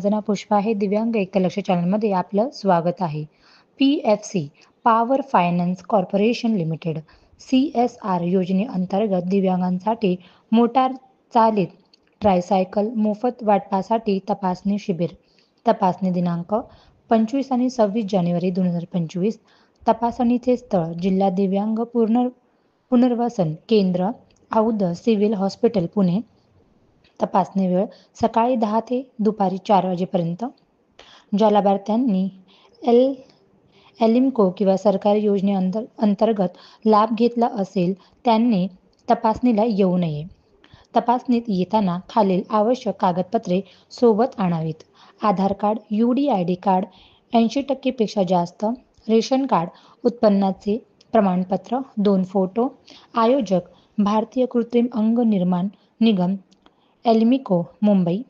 माझं नाव पुष्पा आहे. दिव्यांग एकलक्ष चॅनलमध्ये आपलं स्वागत आहे. PFC power finance corporation limited CSR योजनेअंतर्गत दिव्यांगांसाठी मोटार चालित ट्रायसायकल मोफत वाटपासाठी तपासणी शिबिर. तपासणी दिनांक 25 आणि 26 जानेवारी 2025. तपासणीचे स्थळ जिल्हा दिव्यांग पुनर्वसन केंद्र, औंध सिव्हिल हॉस्पिटल, पुणे. तपासणी वेळ सकाळी 10 ते दुपारी 4 वाजेपर्यंत. ज्या लाभार्थ्यांनी एलिम्को किंवा सरकारी अंतर्गत लाभ घेतला असेल त्यांनी तपासणीला येऊ नये. तपासणीत येताना खालील आवश्यक कागदपत्रे सोबत आणावीत. आधार कार्ड, UDID कार्ड 80% पेक्षा जास्त, रेशन कार्ड, उत्पन्नाचे प्रमाणपत्र, 2 फोटो. आयोजक भारतीय कृत्रिम अंग निर्माण निगम, एल्मिको, मुंबई.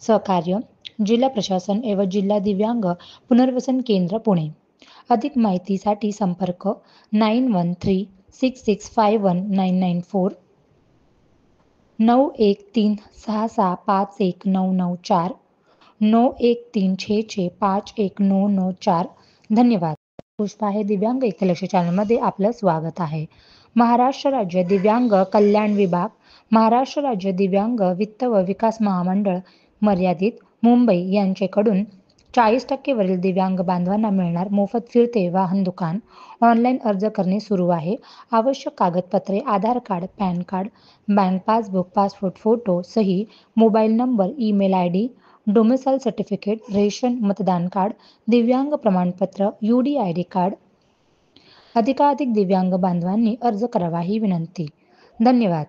सहकार्य जिल्हा प्रशासन एवं जिल्हा दिव्यांग पुनर्वसन केंद्र, पुणे. अधिक माहितीसाठी संपर्क 9136651994, 9136651994, 9136651994. धन्यवाद. पुष्पा आहे. दिव्यांग एकलक्ष चॅनलमध्ये आपलं स्वागत आहे. महाराष्ट्र राज्य दिव्यांग कल्याण विभाग, महाराष्ट्र राज्य दिव्यांग वित्त व विकास महामंडळ मर्यादित, मुंबई यांच्याकडून 40% वरील दिव्यांग बांधवांना मिळणार मोफत फिरते वाहन दुकान. ऑनलाईन अर्ज करणे सुरू आहे. आवश्यक कागदपत्रे Aadhaar card, pan card, bank passbook, passport photo, सही, mobile number, email ID, domicile certificate, ration, मतदान कार्ड, दिव्यांग प्रमाणपत्र, UDID कार्ड. अधिकाधिक दिव्यांग बांधवांनी अर्ज करावा ही विनंती. धन्यवाद.